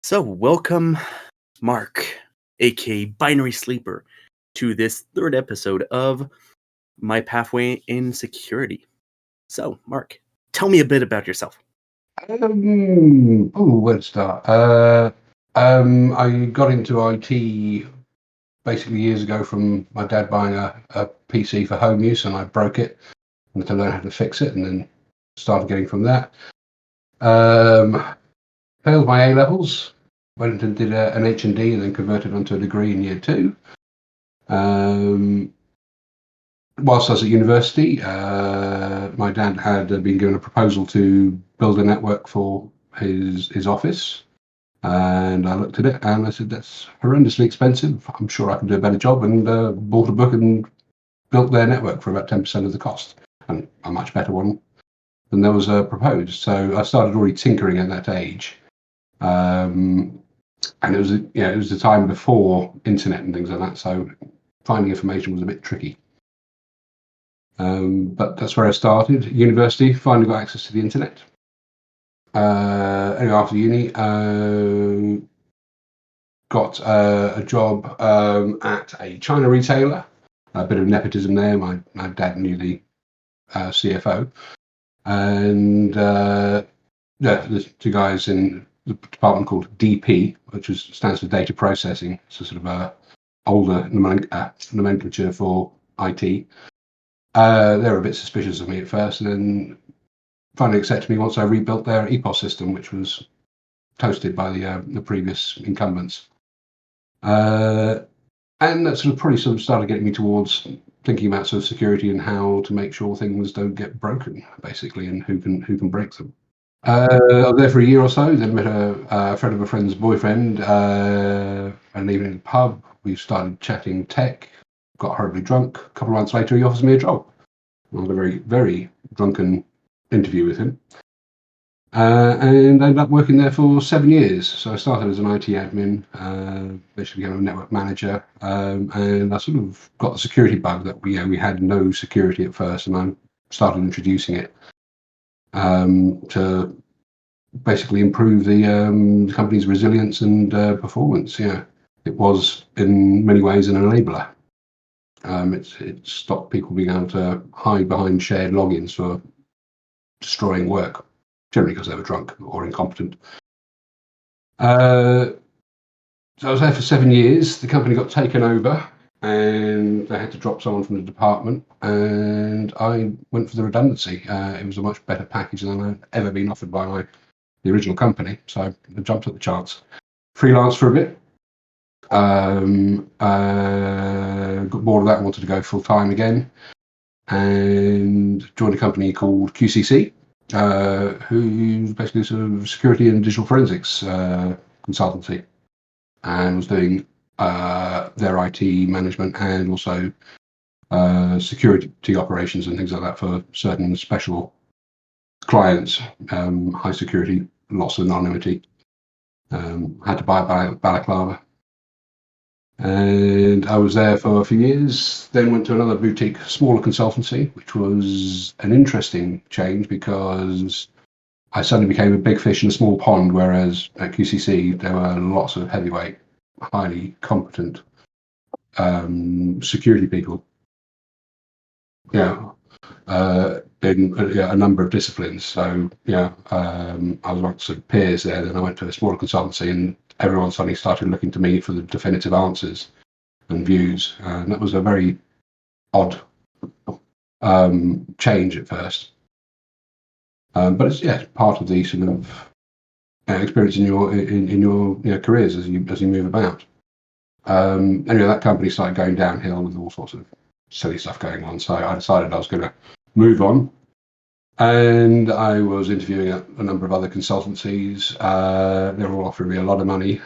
So, welcome, Mark, aka Binary Sleeper, to this third episode of My Pathway in Security. So, Mark, tell me a bit about yourself. Where to start? I got into IT basically years ago from my dad buying a PC for home use, and I broke it and had to learn how to fix it, and then started getting from that. Failed my A levels, went and did an H&D, and then converted onto a degree in year two. Whilst I was at university, my dad had been given a proposal to build a network for his office. And I looked at it and I said, that's horrendously expensive. I'm sure I can do a better job, and bought a book and built their network for about 10% of the cost, and a much better one than there was proposed. So I started already tinkering at that age. And it was the time before internet and things like that. So finding information was a bit tricky. But that's where I started. University, finally got access to the internet. Anyway, after uni, got a job at a China retailer. A bit of nepotism there. My dad knew the CFO, and there's two guys in the department called DP, which stands for data processing. It's a sort of a older nomenclature for IT. They were a bit suspicious of me at first, and then finally accepted me once I rebuilt their EPOS system, which was toasted by the previous incumbents. And that probably started getting me towards thinking about security and how to make sure things don't get broken, basically, and who can break them. I was there for a year or so, then met a friend of a friend's boyfriend, and even in the pub, we started chatting tech, got horribly drunk. A couple of months later, he offers me a job. I had a very, very drunken interview with him. And I ended up working there for 7 years. So I started as an IT admin, eventually became a network manager, and I got the security bug that we had no security at first, and I started introducing it to basically improve the company's resilience and performance. It was in many ways an enabler. It stopped people being able to hide behind shared logins for destroying work, generally because they were drunk or incompetent. So I was there for 7 years. The company got taken over and they had to drop someone from the department, and I went for the redundancy. It was a much better package than I'd ever been offered by the original company, so I jumped at the chance. Freelance for a bit. Got bored of that and wanted to go full time again, and joined a company called QCC, who's basically security and digital forensics consultancy, and was doing their IT management and also security operations and things like that for certain special clients, high security, loss of anonymity. Had to buy a balaclava. And I was there for a few years, then went to another boutique, smaller consultancy, which was an interesting change because I suddenly became a big fish in a small pond, whereas at QCC there were lots of heavyweight, highly competent security people. In a number of disciplines. So I was amongst peers there. Then I went to a smaller consultancy, and everyone suddenly started looking to me for the definitive answers and views, and that was a very odd change at first. But it's part of the experience in your careers as you move about. Anyway, that company started going downhill with all sorts of silly stuff going on, so I decided I was going to move on, and I was interviewing at a number of other consultancies. They were all offering me a lot of money,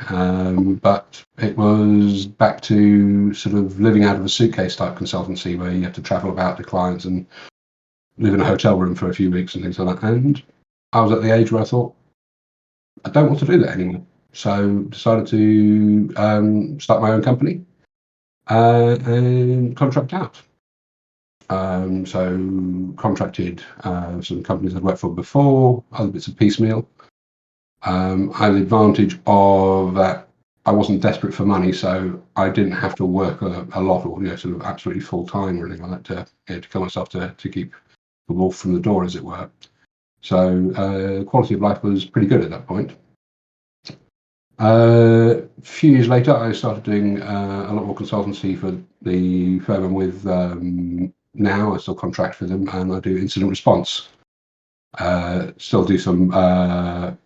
but it was back to living out of a suitcase type consultancy where you have to travel about to clients and live in a hotel room for a few weeks and things like that. And I was at the age where I thought, I don't want to do that anymore. So decided to start my own company and contract out. So contracted some companies I'd worked for before, other bits of piecemeal, I had the advantage of that I wasn't desperate for money, so I didn't have to work a lot or sort of absolutely full time or anything like that to kill myself to keep the wolf from the door, as it were. So quality of life was pretty good at that point. A few years later, I started doing a lot more consultancy for the firm I'm with now. I still contract for them, and I do incident response. Still do some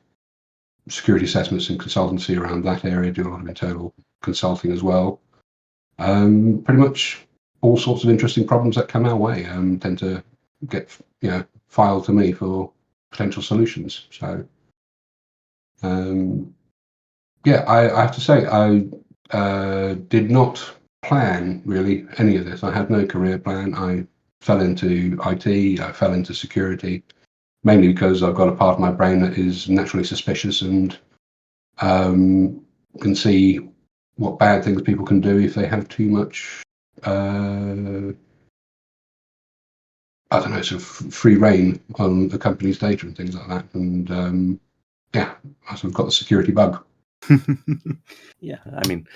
security assessments and consultancy around that area, do a lot of internal consulting as well. Pretty much all sorts of interesting problems that come our way tend to get filed to me for potential solutions. So I have to say I did not plan really any of this. I had no career plan. I fell into IT, I fell into security, mainly because I've got a part of my brain that is naturally suspicious and can see what bad things people can do if they have too much, I don't know, sort of free reign on the company's data and things like that. And I sort of got the security bug. Yeah, I mean,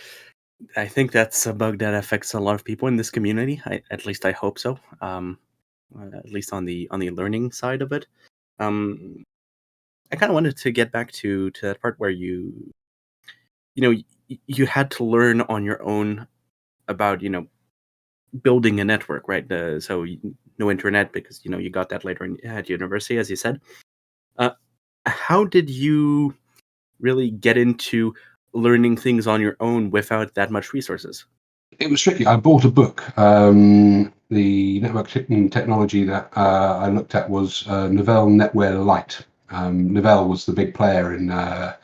I think that's a bug that affects a lot of people in this community. At least I hope so. At least on the learning side of it. Um, I kind of wanted to get back to that part where you had to learn on your own about building a network, right? So no internet because you got that later at university, as you said. Uh, how did you really get into learning things on your own without that much resources? It was tricky. I bought a book. The network technology that I looked at was Novell NetWare Lite. Novell was the big player in the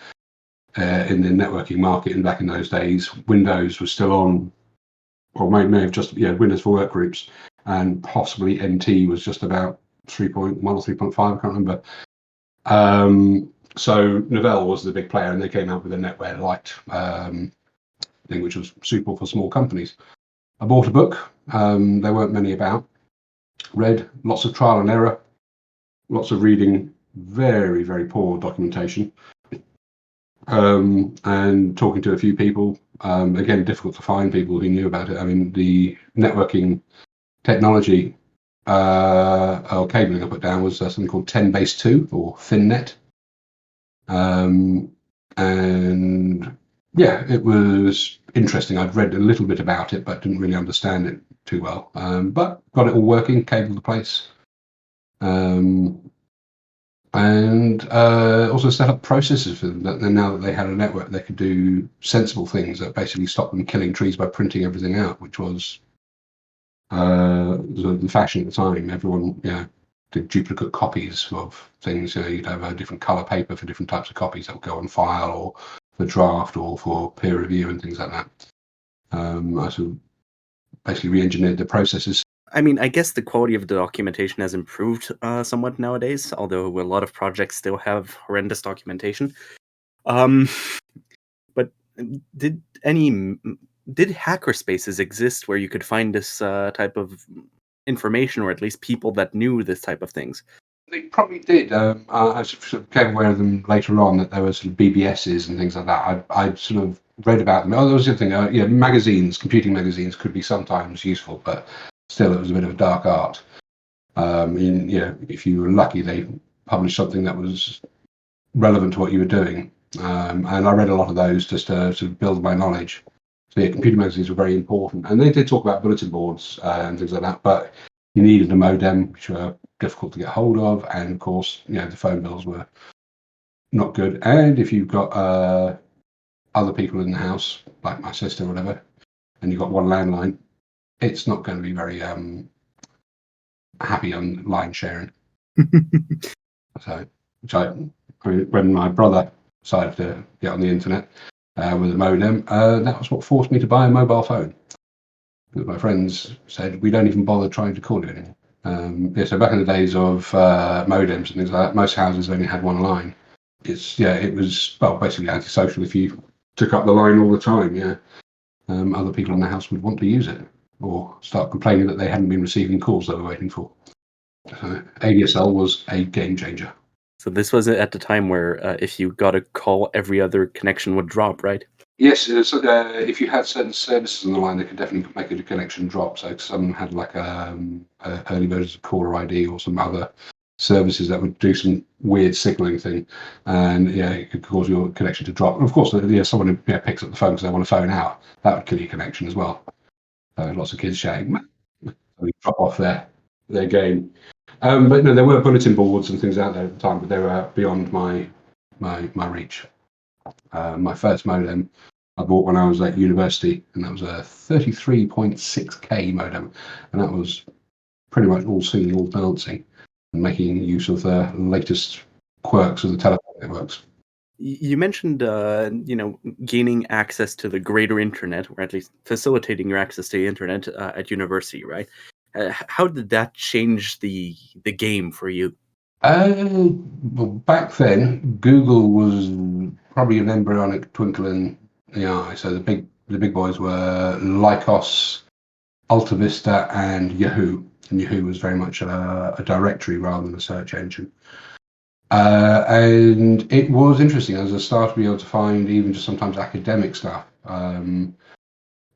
networking market, and back in those days, Windows was still on, or may have just Windows for Workgroups, and possibly NT was just about 3.1 or 3.5. I can't remember. So Novell was the big player, and they came out with a NetWare Lite thing, which was suitable for small companies. I bought a book. There weren't many about. Read lots of trial and error, lots of reading, very, very poor documentation, and talking to a few people. Again, difficult to find people who knew about it. I mean, the networking technology or cabling I put down was something called 10base2 or FinNet. And yeah, it was interesting. I'd read a little bit about it, but didn't really understand it too well. But got it all working, cabled the place. And also set up processes for them. And now that they had a network, they could do sensible things that basically stopped them killing trees by printing everything out, which was the fashion at the time. Everyone, did duplicate copies of things. You'd have a different color paper for different types of copies that would go on file, or for draft, or for peer review and things like that. I sort of basically re-engineered the processes. I mean, I guess the quality of the documentation has improved somewhat nowadays, although a lot of projects still have horrendous documentation. But did hackerspaces exist where you could find this type of information, or at least people that knew this type of things? They probably did. I sort of became aware of them later on, that there were sort of BBSs and things like that. I sort of read about them. Oh, there was the other thing. Magazines, computing magazines, could be sometimes useful, but still, it was a bit of a dark art. If you were lucky, they published something that was relevant to what you were doing. And I read a lot of those just to sort of build my knowledge. So yeah, computer magazines were very important, and they did talk about bulletin boards and things like that. But you needed a modem, which were difficult to get hold of, and of course, the phone bills were not good. And if you've got other people in the house, like my sister or whatever, and you've got one landline, it's not going to be very happy on line sharing. So, when my brother decided to get on the internet with a modem, that was what forced me to buy a mobile phone. Because my friends said, we don't even bother trying to call you anymore. So back in the days of modems and things like that, most houses only had one line. It was basically antisocial if you took up the line all the time. Other people in the house would want to use it, or start complaining that they hadn't been receiving calls they were waiting for. So ADSL was a game changer. So this was at the time where if you got a call, every other connection would drop, right? Yes, if you had certain services on the line, they could definitely make a connection drop. So if someone had like a early version of caller ID or some other services that would do some weird signaling thing, and yeah, it could cause your connection to drop. And of course, someone who picks up the phone because they want to phone out, that would kill your connection as well. Lots of kids shouting, drop off their game. But no, there were bulletin boards and things out there at the time, but they were beyond my reach. My first modem I bought when I was at university, and that was a 33.6K modem, and that was pretty much all singing, all dancing, and making use of the latest quirks of the telecom networks. You mentioned, gaining access to the greater internet, or at least facilitating your access to the internet at university, right? How did that change the game for you? Well, back then, Google was probably an embryonic twinkle in the eye. So the big boys were Lycos, Alta Vista, and Yahoo. And Yahoo was very much a directory rather than a search engine. And it was interesting as I started to be able to find even just sometimes academic stuff.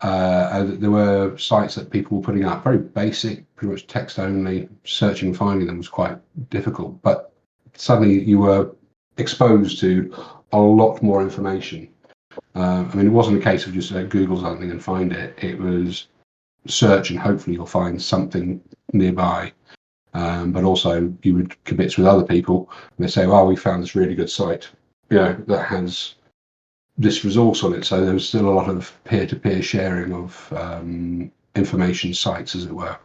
There were sites that people were putting up, very basic, pretty much text only. Searching and finding them was quite difficult, but suddenly you were exposed to a lot more information. I mean, it wasn't a case of just Google something and find it. It was search and hopefully you'll find something nearby. But also you would convince with other people and they say, well, we found this really good site, that has this resource on it. So there was still a lot of peer-to-peer sharing of information sites, as it were.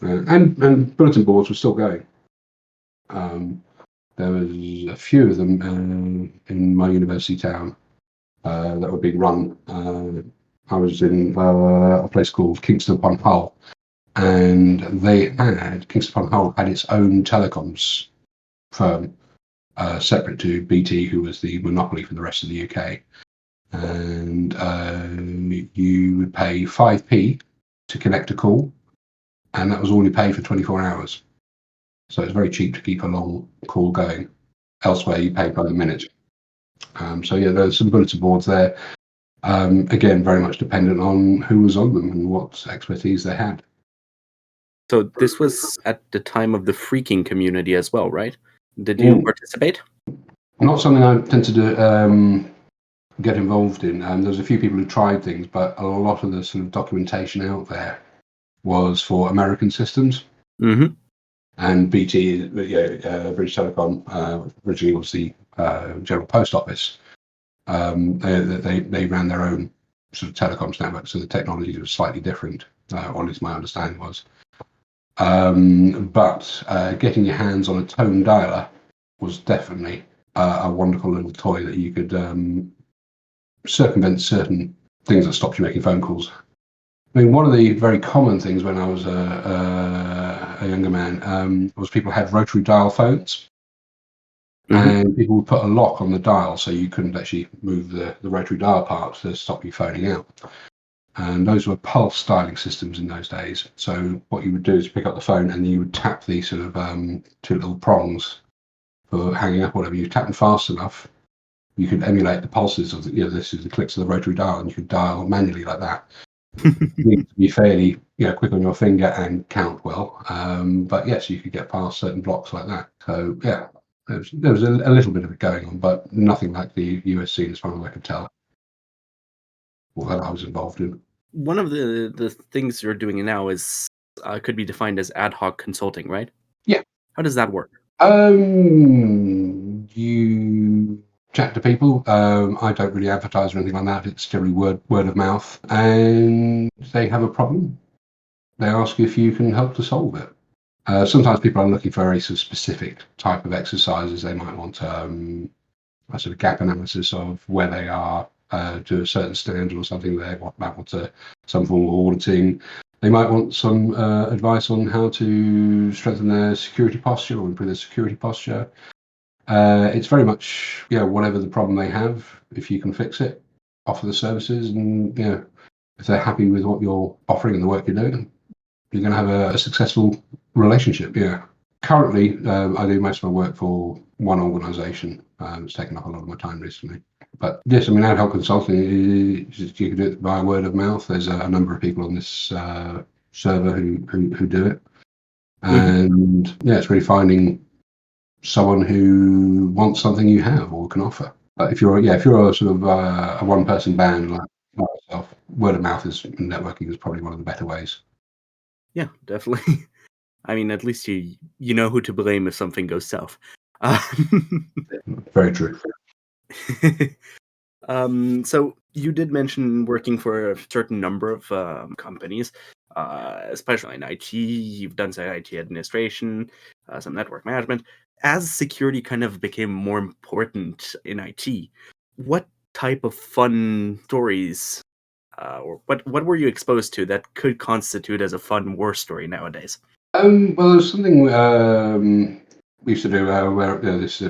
And bulletin boards were still going. There was a few of them in my university town that were being run. I was in a place called Kingston upon Hull, and Kingston upon Hull had its own telecoms firm, separate to BT, who was the monopoly for the rest of the UK. And you would pay 5p to connect a call, and that was all you paid for 24 hours. So it's very cheap to keep a long call going. Elsewhere, you pay by the minute. So yeah, there's some bulletin boards there. Again, very much dependent on who was on them and what expertise they had. So this was at the time of the phreaking community as well, right? Did you participate? Not something I tend to get involved in. There's a few people who tried things, but a lot of the sort of documentation out there was for American systems. Mm-hmm. And BT, British Telecom, originally was the General Post Office. They ran their own sort of telecoms network, so the technology was slightly different, or at least my understanding was. But getting your hands on a tone dialer was definitely a wonderful little toy that you could circumvent certain things that stopped you making phone calls. I mean, one of the very common things when I was a younger man was people had rotary dial phones. Mm-hmm. And people would put a lock on the dial so you couldn't actually move the rotary dial part to stop you phoning out. And those were pulse dialing systems in those days. So what you would do is pick up the phone and you would tap these sort of two little prongs for hanging up, whatever. You tap them fast enough, you could emulate the pulses of this is the clicks of the rotary dial, and you could dial manually like that. You need to be fairly quick on your finger and count well. But yes, you could get past certain blocks like that. So yeah. There was a little bit of it going on, but nothing like the US scene as far as I could tell, or that I was involved in. One of the things you're doing now is could be defined as ad hoc consulting, right? Yeah. How does that work? You chat to people. I don't really advertise or anything like that. It's generally word of mouth, and they have a problem. They ask if you can help to solve it. Sometimes people are looking for a very sort of specific type of exercises. They might want a sort of gap analysis of where they are to a certain standard or something. They might want some form of auditing. They might want some advice on how to strengthen their security posture or improve their security posture. It's very much whatever the problem they have. If you can fix it, offer the services, and if they're happy with what you're offering and the work you're doing, you're going to have a successful relationship. Yeah. Currently, I do most of my work for one organisation. It's taken up a lot of my time recently. But yes, I mean, ad hoc consulting, you can do it via word of mouth. There's a number of people on this server who do it. And yeah, it's really finding someone who wants something you have or can offer. But if you're a sort of a one-person band like myself, word of mouth is networking is probably one of the better ways. Yeah, definitely. I mean, at least you know who to blame if something goes south. Very true. So you did mention working for a certain number of companies, especially in IT. You've done some IT administration, some network management. As security kind of became more important in IT, what type of fun stories or what were you exposed to that could constitute as a fun war story nowadays? Well, there's something we used to do where this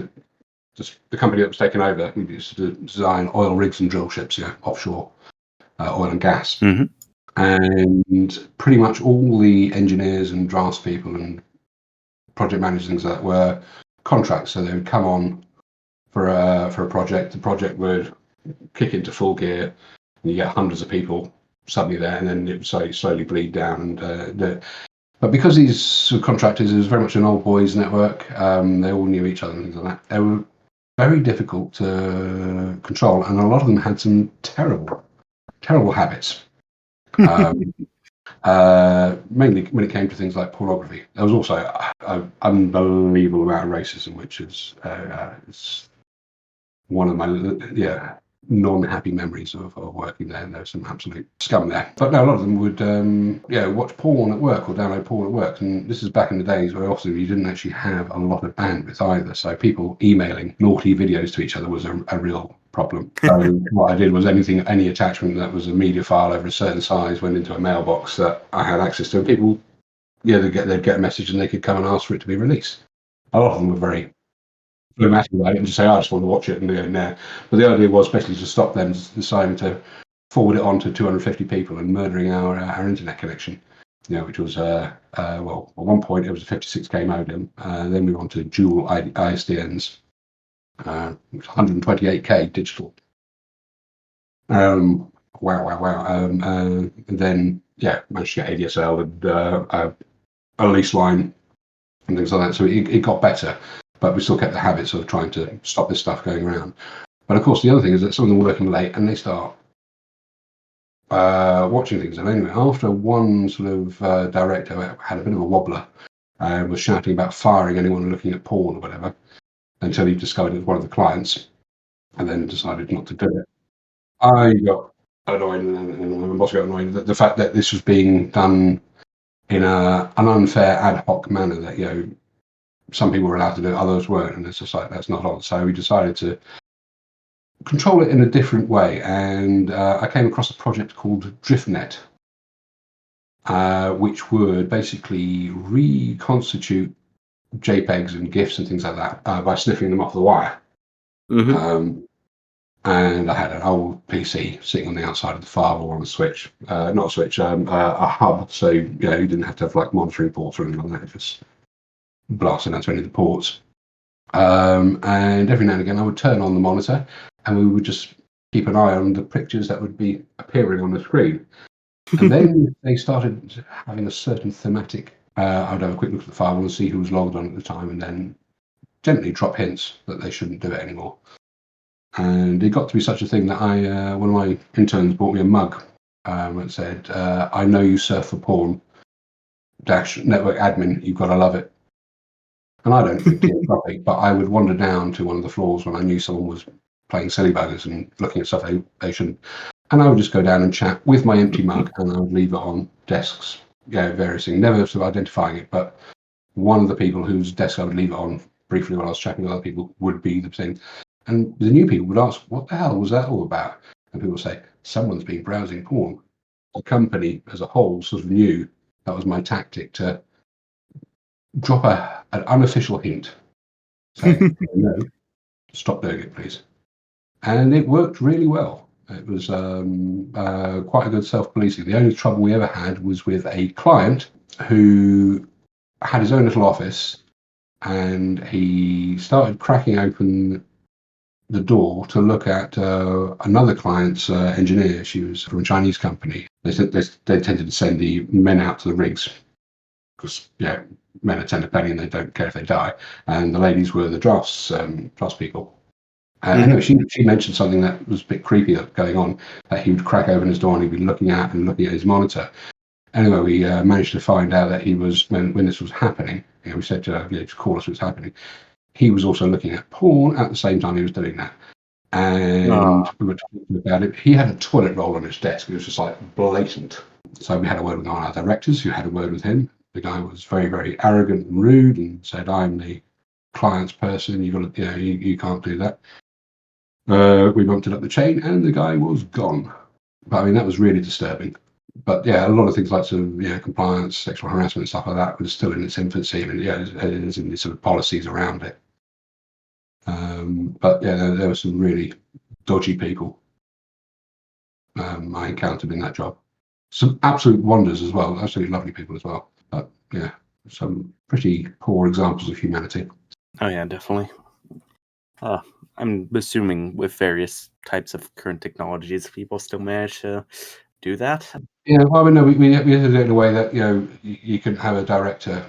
just the company that was taken over. We used to design oil rigs and drill ships, offshore oil and gas, and pretty much all the engineers and draftspeople and project managers and things like that were contracts. So they would come on for a project. The project would kick into full gear, and you get hundreds of people suddenly there, and then it would slowly bleed down. But because these sort of contractors, it was very much an old boys network. They all knew each other and things like that. They were very difficult to control, and a lot of them had some terrible habits. Mainly when it came to things like pornography. There was also an unbelievable amount of racism, which is it's one of my non-happy memories of working there. There's some absolute scum there. But no, a lot of them would watch porn at work or download porn at work. And this is back in the days where often you didn't actually have a lot of bandwidth either. So people emailing naughty videos to each other was a real problem. So what I did was any attachment that was a media file over a certain size went into a mailbox that I had access to. And people, they'd get a message and they could come and ask for it to be released. A lot of them were very dramatic about it and just say, I just want to watch it and go there. But the idea was basically to stop them deciding to forward it on to 250 people and murdering our internet connection. Which was at one point it was a 56k modem. Then we went on to dual ISDNs, 128k digital. Wow. And then managed to get ADSL and a lease line and things like that. So it got better. But we still kept the habits of trying to stop this stuff going around. But of course, the other thing is that some of them are working late and they start watching things. And anyway, after one sort of director had a bit of a wobbler and was shouting about firing anyone looking at porn or whatever, until he discovered it was one of the clients and then decided not to do it. I got annoyed and my boss got annoyed that the fact that this was being done in an unfair ad hoc manner, that some people were allowed to do it, others weren't, and it's just like that's not on. So we decided to control it in a different way, and I came across a project called DriftNet, which would basically reconstitute JPEGs and GIFs and things like that by sniffing them off the wire. And I had an old PC sitting on the outside of the firewall on a switch, not a switch, a hub, so you didn't have to have like monitoring ports or anything like that. Just blasting out to any of the ports. And every now and again I would turn on the monitor and we would just keep an eye on the pictures that would be appearing on the screen. And then they started having a certain thematic. I would have a quick look at the firewall and see who was logged on at the time and then gently drop hints that they shouldn't do it anymore. And it got to be such a thing that one of my interns bought me a mug that said, I know you surf for porn, -network admin, you've got to love it. And I don't drink tea and coffee, but I would wander down to one of the floors when I knew someone was playing silly buggers and looking at stuff they shouldn't. And I would just go down and chat with my empty mug and I would leave it on desks, various things, never sort of identifying it. But one of the people whose desk I would leave it on briefly while I was chatting with other people would be the thing. And the new people would ask, what the hell was that all about? And people would say, someone's been browsing porn. The company as a whole sort of knew that was my tactic to drop an unofficial hint saying, no, stop doing it, please. And it worked really well. It was quite a good self-policing. The only trouble we ever had was with a client who had his own little office and he started cracking open the door to look at another client's engineer. She was from a Chinese company. They tended to send the men out to the rigs because men are 10 a penny and they don't care if they die. And the ladies were the drafts people. Anyway, she mentioned something that was a bit creepy going on, that he would crack open his door and he'd be looking at his monitor. Anyway, we managed to find out that he was, when this was happening, we said to call us when it's happening, he was also looking at porn at the same time he was doing that. And we were talking about it. He had a toilet roll on his desk. It was just like blatant. So we had a word with one of our directors who had a word with him. The guy was very, very arrogant and rude and said, "I'm the client's person. You can't do that." We bumped it up the chain and the guy was gone. But I mean, that was really disturbing. But a lot of things like compliance, sexual harassment and stuff like that was still in its infancy. I mean, it is in the sort of policies around it. But there were some really dodgy people I encountered in that job. Some absolute wonders as well, absolutely lovely people as well. But some pretty poor examples of humanity. Oh yeah, definitely. I'm assuming with various types of current technologies, people still manage to do that. Yeah, well, no, we had to do it in a way that you can have a director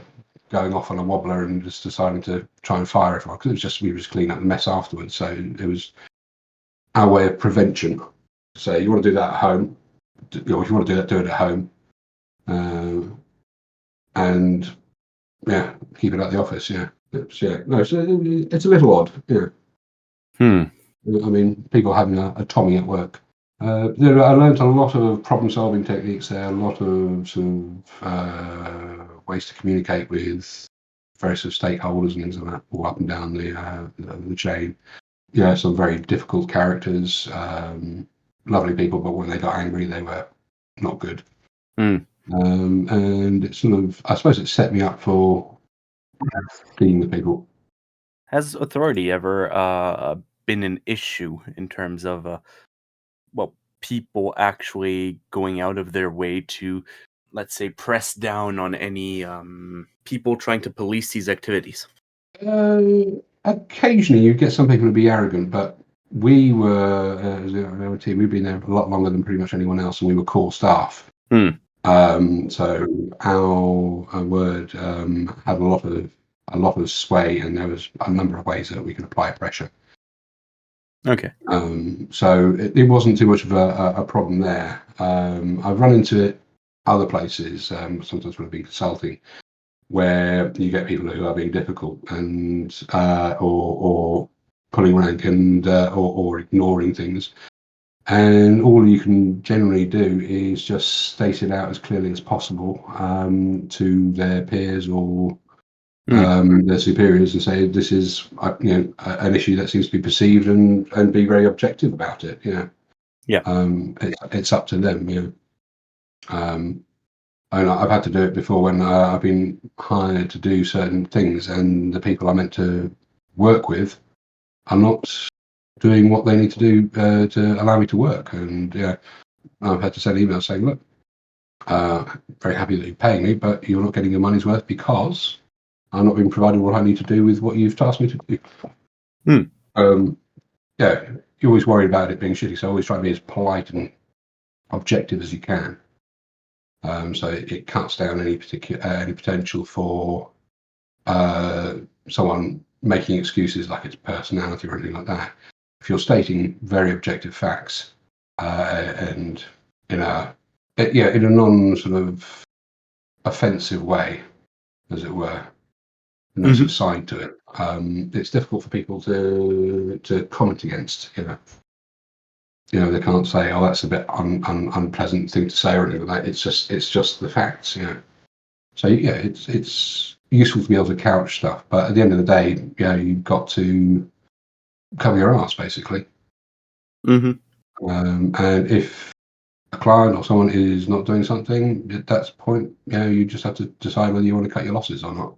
going off on a wobbler and just deciding to try and fire everyone, because we just clean up the mess afterwards. So it was our way of prevention. So you want to do that at home, if you want to do it at home, and keep it at the office. It's a little odd. I mean, people having a Tommy at work. I learned a lot of problem-solving techniques there, a lot of sort of ways to communicate with various stakeholders and things like that, all up and down the chain. Some very difficult characters, lovely people, but when they got angry, they were not good. And it sort of, I suppose, it set me up for dealing with people. Has authority ever been an issue in terms of people actually going out of their way to, let's say, press down on any people trying to police these activities? Occasionally, you get some people to be arrogant, but we were, as our team, we've been there a lot longer than pretty much anyone else, and we were core staff. So our word had a lot of sway, and there was a number of ways that we could apply pressure. Okay. So it wasn't too much of a problem there. I've run into it other places, sometimes when I've been consulting, where you get people who are being difficult and or pulling rank and or ignoring things. And all you can generally do is just state it out as clearly as possible to their peers or their superiors and say, this is an issue that seems to be perceived, and be very objective about it. It's up to them. And I've had to do it before when I've been hired to do certain things, and the people I'm meant to work with are not doing what they need to do to allow me to work. And I've had to send emails saying, look, very happy that you're paying me, but you're not getting your money's worth because I'm not being provided what I need to do with what you've tasked me to do. You're always worried about it being shitty, so always try to be as polite and objective as you can. So it cuts down any potential for someone making excuses like it's personality or anything like that. If you're stating very objective facts and in a non sort of offensive way, as it were, no sort of side to it, it's difficult for people to comment against. They can't say, "Oh, that's a bit unpleasant thing to say," or anything like that. It's just the facts. So it's useful to be able to couch stuff, but at the end of the day, you've got to cover your ass, basically. And if a client or someone is not doing something, at that point, you just have to decide whether you want to cut your losses or not.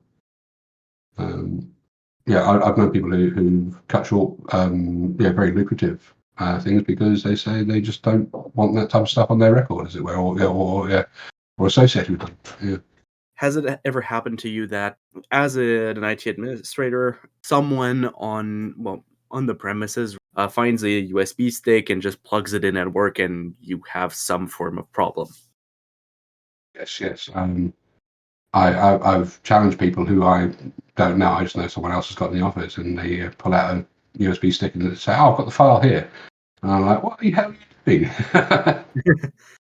I've known people who've cut short, very lucrative things because they say they just don't want that type of stuff on their record, as it were, or associated with them. has it ever happened to you that as an IT administrator, someone on the premises finds a USB stick and just plugs it in at work, and you have some form of problem? Yes, yes. I've challenged people who I don't know. I just know someone else has got in the office, and they pull out a USB stick and they say, "Oh, I've got the file here," and I'm like, "What the hell are you doing?"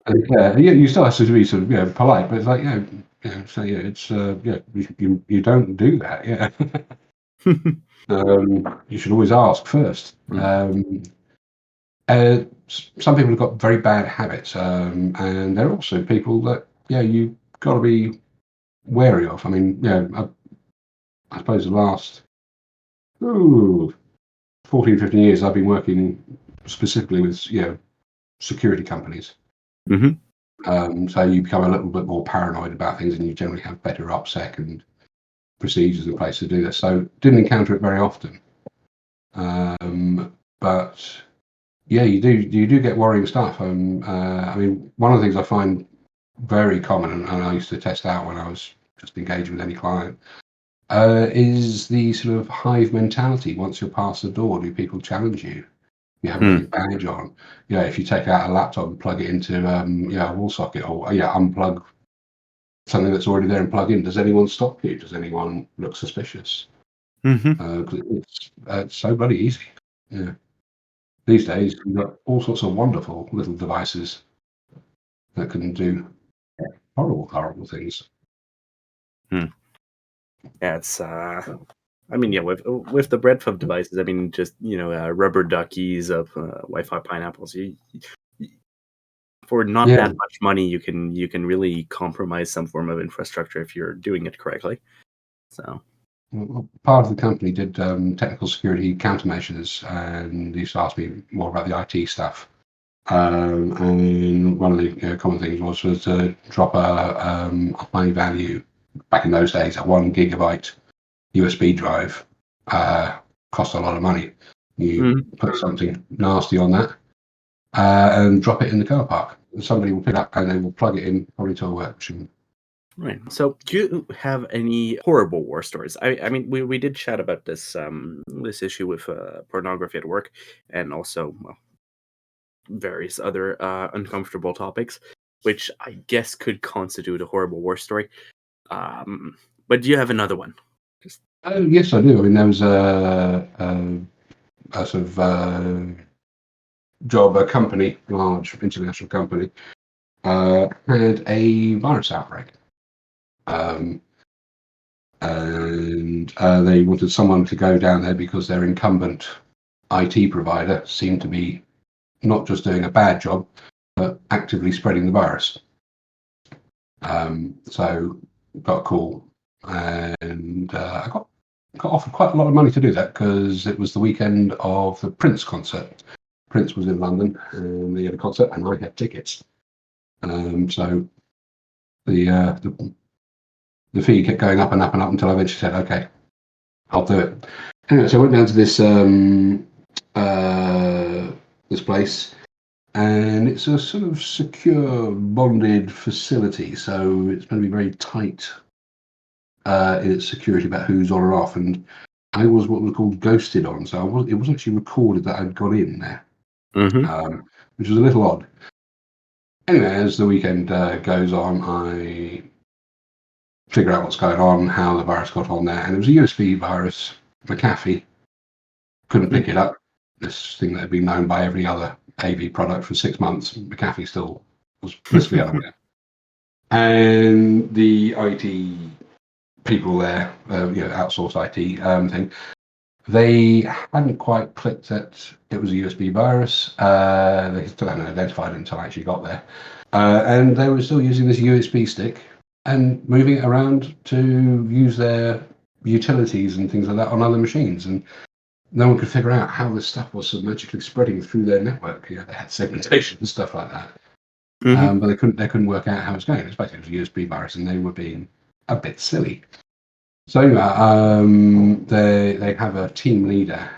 And you still have to be sort of polite, but it's like so it's you don't do that, yeah. You should always ask first. Mm, Some people have got very bad habits, and there are also people that you've got to be wary of. I mean, I suppose the last 14, 15 years I've been working specifically with security companies. mhm, So you become a little bit more paranoid about things, and you generally have better OPSEC and procedures in place to do this. So didn't encounter it very often, but yeah, you do get worrying stuff. I mean, one of the things I find very common, and I used to test out when I was just engaging with any client, is the sort of hive mentality. Once you're past the door, do people challenge you? You haven't got mm, your badge on. If you take out a laptop and plug it into a wall socket, or unplug something that's already there and plug in, does anyone stop you? Does anyone look suspicious? mhm. 'Cause it's so bloody easy. Yeah. These days, you've got all sorts of wonderful little devices that can do horrible, horrible things. Mm. Yeah, it's I mean, yeah, with the breadth of devices, I mean, just rubber duckies of Wi-Fi pineapples. You for not Yeah. that much money, you can really compromise some form of infrastructure if you're doing it correctly. So, Well, part of the company did technical security countermeasures, and they used to ask me more about the IT stuff. And one of the common things was to drop a high value, back in those days, a 1 gigabyte USB drive cost a lot of money. You mhm, put something nasty on that and drop it in the car park. And somebody will pick it up and they will plug it in probably to a work machine. right. So, do you have any horrible war stories? I mean, we did chat about this issue with pornography at work, and also various other uncomfortable topics, which I guess could constitute a horrible war story. Um, but do you have another one? Just Oh, yes, I do. I mean, there was a sort of job, a company, large international company, had a virus outbreak. Um, and they wanted someone to go down there because their incumbent IT provider seemed to be not just doing a bad job, but actively spreading the virus. So got a call, and I got offered quite a lot of money to do that because it was the weekend of the Prince concert. Prince was in London, and they had a concert, and I had tickets. So the the fee kept going up and up and up until I eventually said, "Okay, I'll do it." Anyway, so I went down to this place, and it's a sort of secure, bonded facility, so it's going to be very tight in its security about who's on or off. And I was what was called ghosted on, so it wasn't actually recorded that I'd gone in there, mhm, which was a little odd. Anyway, as the weekend goes on, I figure out what's going on, how the virus got on there, and it was a USB virus. McAfee couldn't mm, pick it up. This thing that had been known by every other AV product for 6 months, McAfee still was blissfully unaware. And the IT people there, outsourced IT thing, they hadn't quite clicked that it was a USB virus. They still hadn't identified it until I actually got there. And they were still using this USB stick and moving it around to use their utilities and things like that on other machines. And no one could figure out how this stuff was so magically spreading through their network. They had segmentation and stuff like that. mhm, But they couldn't work out how it was going. It was basically a USB virus, and they were being a bit silly. So anyway, they have a team leader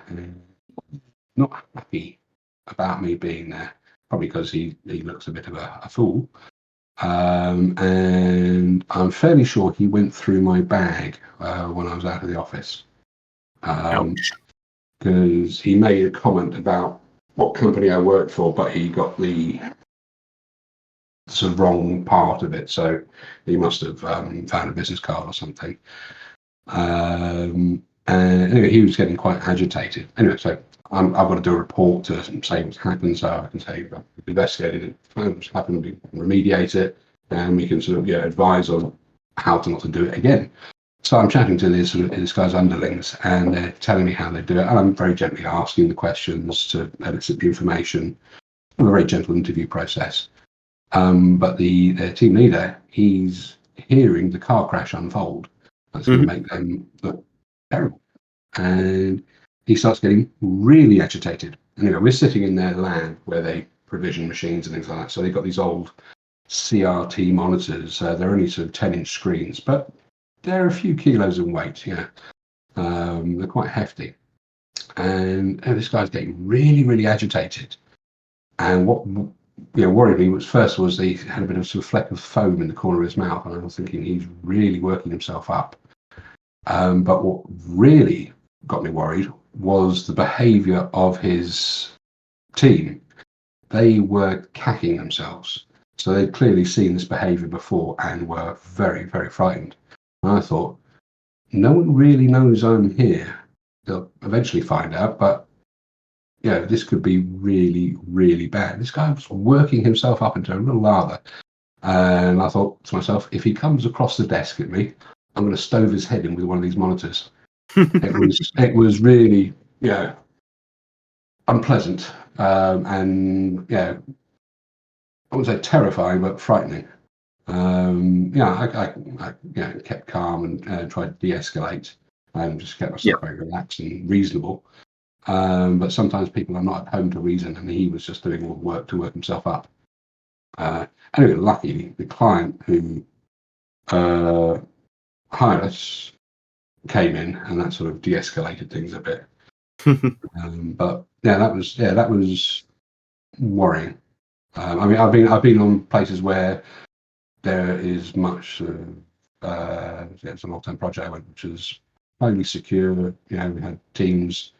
not happy about me being there, probably because he looks a bit of a fool. And I'm fairly sure he went through my bag when I was out of the office, Ouch. because he made a comment about what company I worked for, but he got the sort of wrong part of it. So he must have found a business card or something. And anyway, he was getting quite agitated. Anyway, so I've got to do a report to say what's happened, so I can say we've investigated it, found what's happened, we can remediate it, and we can sort of advise on how to not to do it again. So I'm chatting to this guy's underlings, and they're telling me how they do it, and I'm very gently asking the questions to elicit the information. A very gentle interview process. But their team leader, he's hearing the car crash unfold. That's going to make them look terrible. And he starts getting really agitated. Anyway, we're sitting in their lab where they provision machines and things like that. So they've got these old CRT monitors. They're only sort of 10-inch screens, but they're a few kilos in weight. They're quite hefty. And this guy's getting really, really agitated. And what worried me was he had a bit of sort of fleck of foam in the corner of his mouth, and I was thinking he's really working himself up. But what really got me worried was the behaviour of his team. They were cacking themselves, so they'd clearly seen this behaviour before and were very, very frightened. And I thought, no one really knows I'm here. They'll eventually find out, but this could be really, really bad. This guy was working himself up into a real lather. And I thought to myself, if he comes across the desk at me, I'm going to stove his head in with one of these monitors. It was really, unpleasant. And I wouldn't say terrifying, but frightening. I kept calm and tried to de-escalate and just kept myself very relaxed and reasonable. But sometimes people are not at home to reason, and he was just doing all the work to work himself up. Anyway, luckily, the client who hired us came in, and that sort of de-escalated things a bit. But that was worrying. I've been on places where there is much. It's an long-term project I went, which was highly secure. We had teams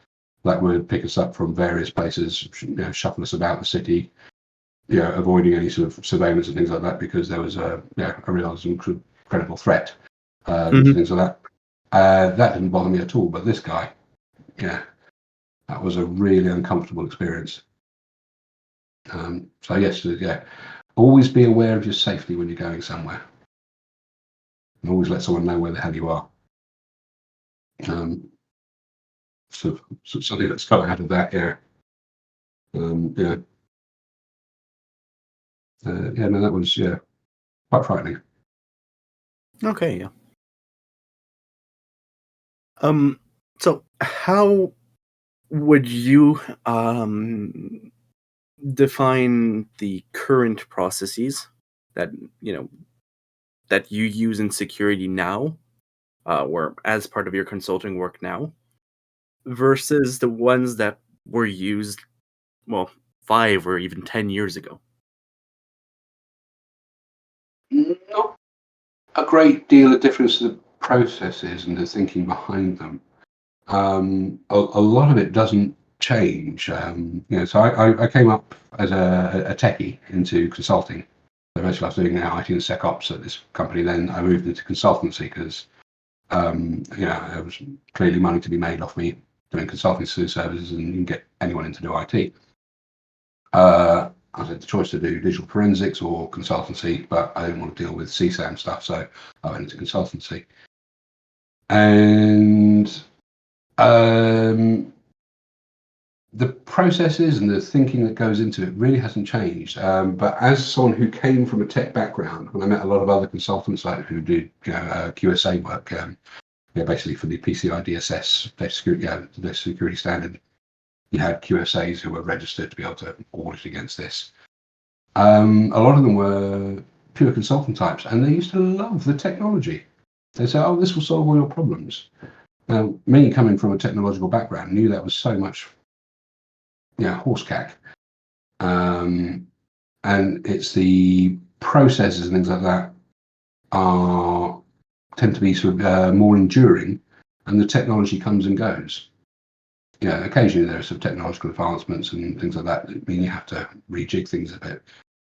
that would pick us up from various places, shuffle us about the city, avoiding any sort of surveillance and things like that, because there was a real credible threat, things like that. That didn't bother me at all, but this guy, that was a really uncomfortable experience. So yes, always be aware of your safety when you're going somewhere, and always let someone know where the hell you are. So something that's come out of that, that was quite frightening. Okay, yeah. So how would you define the current processes that that you use in security now, or as part of your consulting work now, versus the ones that were used, 5 or even 10 years ago? Not a great deal of difference to the processes and the thinking behind them. A lot of it doesn't change. So I came up as a techie into consulting. So eventually I was doing IT and SecOps at this company. Then I moved into consultancy because there was clearly money to be made off me doing consultancy services, and you can get anyone in to do IT. I had the choice to do digital forensics or consultancy, but I didn't want to deal with CSAM stuff, so I went into consultancy. And the processes and the thinking that goes into it really hasn't changed. But as someone who came from a tech background, when I met a lot of other consultants who did QSA work, basically for the PCI DSS data security standard, you had QSAs who were registered to be able to audit against this. A lot of them were pure consultant types, and they used to love the technology. They say, "Oh, this will solve all your problems." Now, me coming from a technological background knew that was so much, horse cack. And it's the processes and things like that tend to be sort of more enduring, and the technology comes and goes. Occasionally there are some technological advancements and things like that mean you have to rejig things a bit,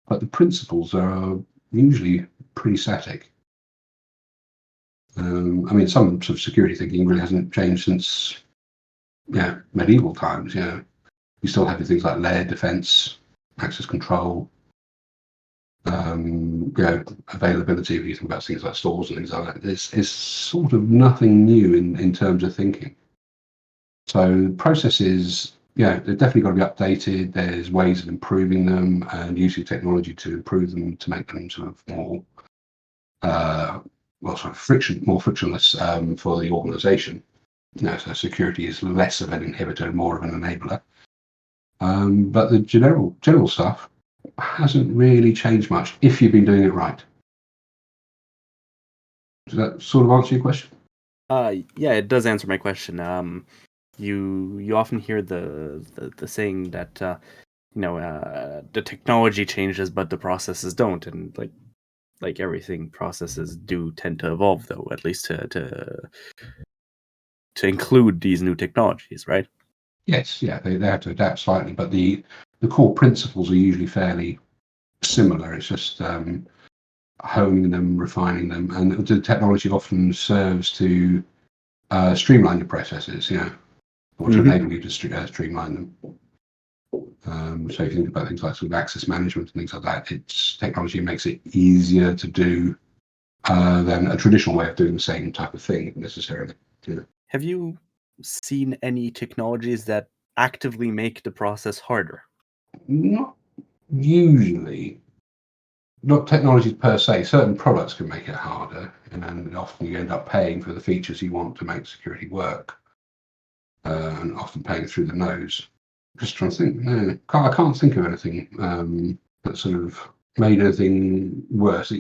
but the principles are usually pretty static. Some sort of security thinking really hasn't changed since medieval times. You still have things like layer defense, access control, availability. If you think about things like stores and things like that, there's sort of nothing new in terms of thinking. So processes, they've definitely got to be updated. There's ways of improving them and using technology to improve them to make them sort of more more frictionless for the organization. So security is less of an inhibitor, more of an enabler. But the general stuff hasn't really changed much if you've been doing it right. Does that sort of answer your question? Yeah, it does answer my question. You often hear the saying that the technology changes, but the processes don't, and like everything, processes do tend to evolve, though, at least to include these new technologies, right? Yes, yeah, they have to adapt slightly, but the core principles are usually fairly similar. It's just honing them, refining them, and the technology often serves to streamline your processes, or to enable you to streamline them. So if you think about things like sort of access management and things like that, technology makes it easier to do than a traditional way of doing the same type of thing necessarily. Have you seen any technologies that actively make the process harder? Not usually. Not technologies per se. Certain products can make it harder, and often you end up paying for the features you want to make security work, and often paying through the nose. Just trying to think. No, I can't think of anything that sort of made anything worse.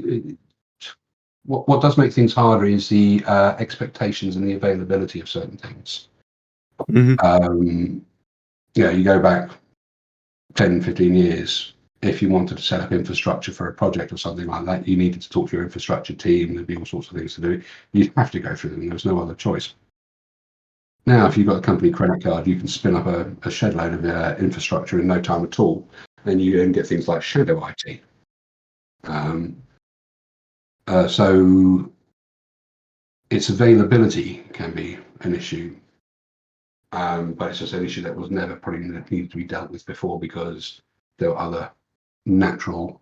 What does make things harder is the expectations and the availability of certain things. You go back 10, 15 years. If you wanted to set up infrastructure for a project or something like that, you needed to talk to your infrastructure team. There'd be all sorts of things to do. You'd have to go through them. There's no other choice. Now, if you've got a company credit card, you can spin up a shed load of infrastructure in no time at all. Then you then get things like shadow IT. So its availability can be an issue, but it's just an issue that was never probably needed to be dealt with before because there were other natural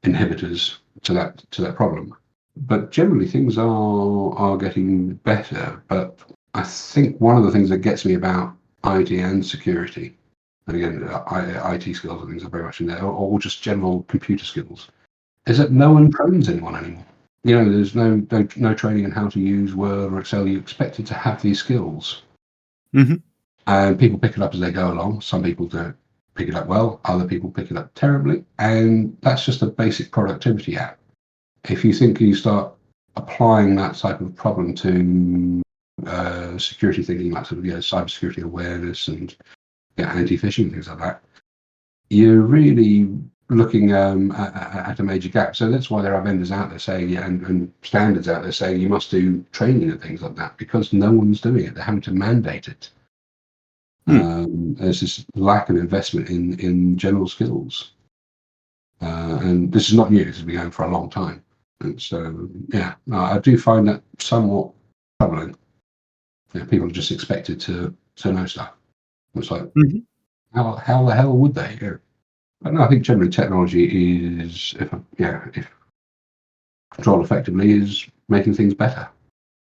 inhibitors to that problem. But generally, things are getting better. But I think one of the things that gets me about IT and security, and again, IT skills and things are very much in there, or just general computer skills, is that no one trains anyone anymore. There's no training in how to use Word or Excel. You're expected to have these skills. And people pick it up as they go along. Some people do pick it up well, other people pick it up terribly, and that's just a basic productivity app. If you think you start applying that type of problem to security thinking, like sort of cybersecurity awareness and anti-phishing, things like that, you're really looking at a major gap. So that's why there are vendors out there saying, and standards out there saying you must do training and things like that, because no one's doing it. They're having to mandate it. There's this lack of investment in general skills. And this is not new. This has been going for a long time. And so, I do find that somewhat troubling. People are just expected to know stuff. It's like, how the hell would they? But no, I think generally technology is, if controlled effectively, is making things better.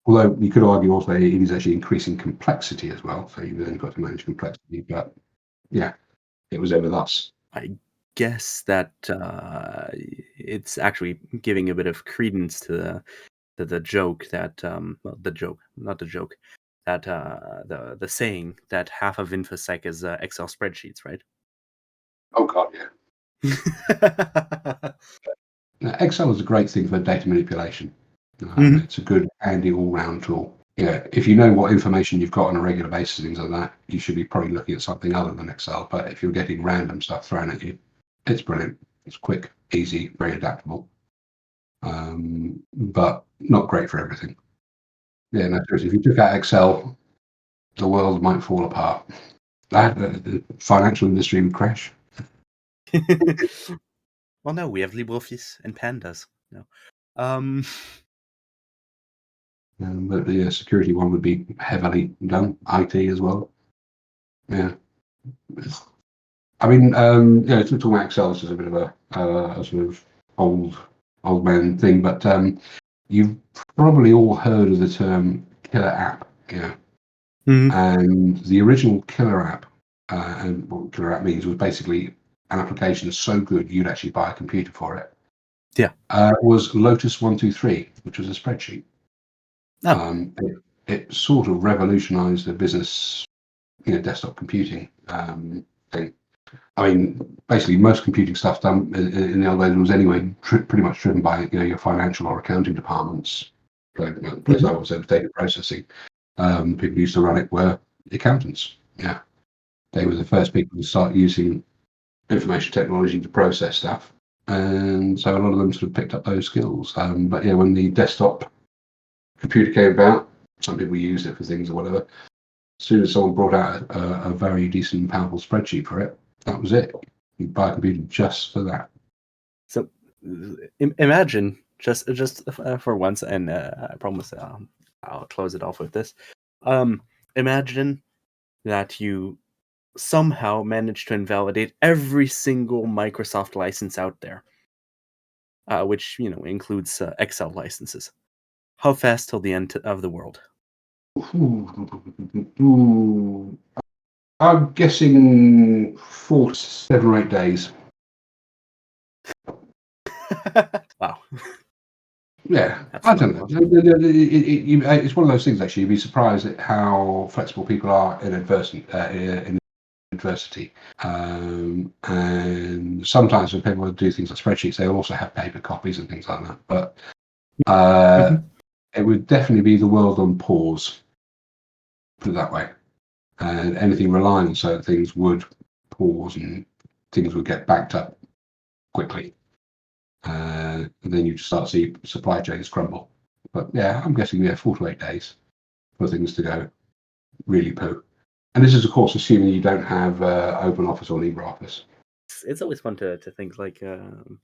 Although you could argue also it is actually increasing complexity as well. So you've then got to manage complexity. But it was ever thus. I guess that it's actually giving a bit of credence to the joke that the saying that half of InfoSec is Excel spreadsheets, right? Oh God, yeah. Now, Excel is a great thing for data manipulation. It's a good, handy, all-round tool. If you know what information you've got on a regular basis, things like that, you should be probably looking at something other than Excel. But if you're getting random stuff thrown at you, it's brilliant. It's quick, easy, very adaptable, but not great for everything. Yeah, no, seriously, if you took out Excel, the world might fall apart. The financial industry would crash. Well, no, we have LibreOffice and Pandas. No. Um, But the security one would be heavily done, IT as well. Yeah. I mean, talking about Excel is a bit of a sort of old man thing, but you've probably all heard of the term killer app. Yeah. mhm. And the original killer app, and what killer app means was basically an application so good you'd actually buy a computer for it. Yeah. Was Lotus 123, which was a spreadsheet. Oh. It sort of revolutionized the business, desktop computing thing. I mean, basically, most computing stuff done in the old days was anyway pretty much driven by your financial or accounting departments. The place Mhm. I was at, data processing. People used to run it were accountants. Yeah, they were the first people to start using information technology to process stuff, and so a lot of them sort of picked up those skills. But yeah, when the desktop computer came about, some people used it for things or whatever. As soon as someone brought out a very decent, powerful spreadsheet for it, that was it. You buy a computer just for that. So imagine just for once, and I promise I'll close it off with this. Imagine that you somehow manage to invalidate every single Microsoft license out there, which includes Excel licenses. How fast till the end of the world? Ooh. I'm guessing 4 to 7 or 8 days. Wow, Yeah, that's I not don't a know. lot. It's one of those things. Actually, you'd be surprised at how flexible people are in adversity. And sometimes when people do things like spreadsheets, they also have paper copies and things like that. But uh, Mhm. it would definitely be the world on pause, put it that way. And anything relying on certain things would pause and things would get backed up quickly. And then you start to see supply chains crumble. But yeah, I'm guessing 4 to 8 days for things to go really poo. And this is, of course, assuming you don't have Open Office or LibreOffice. It's always fun to think like kind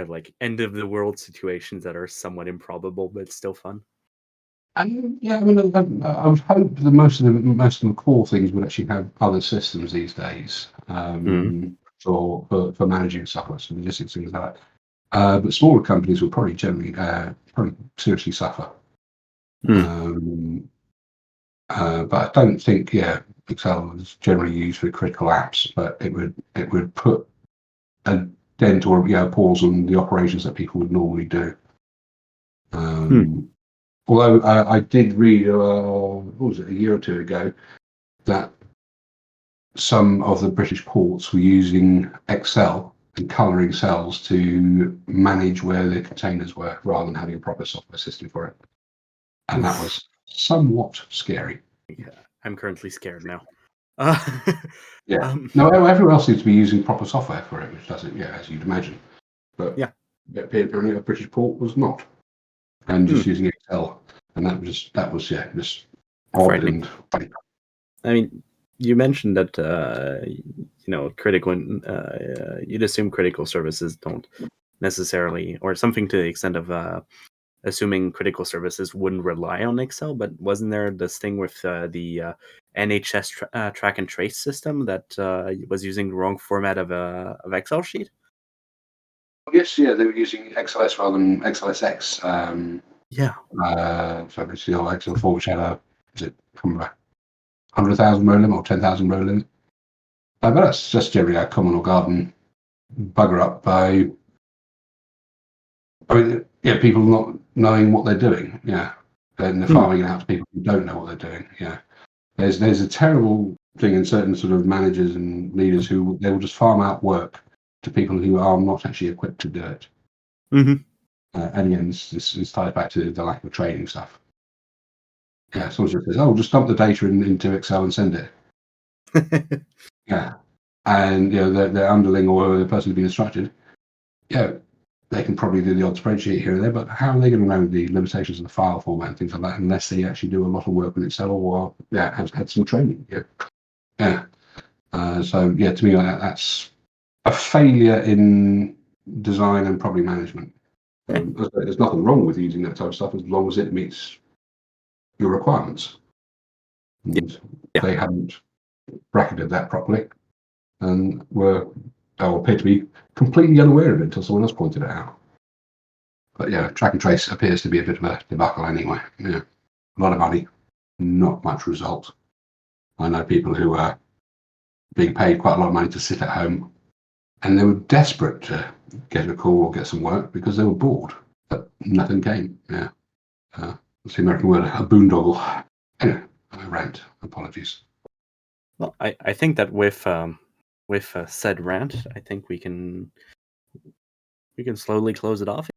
of like end of the world situations that are somewhat improbable but still fun. And yeah, I mean, I would hope that most of the core things would actually have other systems these days Mhm. for managing stuff like some logistics things like that. But smaller companies will probably generally probably seriously suffer. Mm. Um, but I don't think Excel is generally used for critical apps, but it would put a dent or a pause on the operations that people would normally do. Hmm. Although I did read, what was it, a year or two ago, that some of the British ports were using Excel and colouring cells to manage where the containers were rather than having a proper software system for it. And that Oof. was somewhat scary. Yeah, I'm currently scared now. Uh, Yeah. um, No, everyone else seems to be using proper software for it, which does it, as you'd imagine. But yeah. apparently a British port was not, and Hmm. just using Excel, and that was just odd Frightening. and funny. I mean, you mentioned that critical. You'd assume critical services don't necessarily, or something to the extent of assuming critical services wouldn't rely on Excel. But wasn't there this thing with the NHS track and trace system that was using the wrong format of Excel sheet? Yes, yeah, they were using XLS rather than XLSX. Yeah. So it's the old Excel form which had is it 100,000 row limit or 10,000 row limit? But that's just generally a common or garden bugger up by, I mean, people not knowing what they're doing. Yeah, and they're Hmm. farming it out to people who don't know what they're doing. Yeah, there's a terrible thing in certain sort of managers and leaders who they will just farm out work to people who are not actually equipped to do it. Hmm. And again, this is tied back to the lack of training stuff. Yeah, someone just says, "Oh, just dump the data into Excel and send it." Yeah, and the underling or the person who's been instructed yeah, they can probably do the odd spreadsheet here and there, but how are they going to know the limitations of the file format and things like that unless they actually do a lot of work with Excel or have had some training? So to me, that's a failure in design and probably management. There's nothing wrong with using that type of stuff as long as it meets your requirements. And they haven't bracketed that properly and appear to be completely unaware of it until someone else pointed it out. But track and trace appears to be a bit of a debacle anyway. A lot of money, not much result. I know people who are being paid quite a lot of money to sit at home, and they were desperate to get a call or get some work because they were bored, but nothing came. That's the American word, a boondoggle. Anyway, I rant. Apologies. Well, I think that with said rant, I think we can slowly close it off.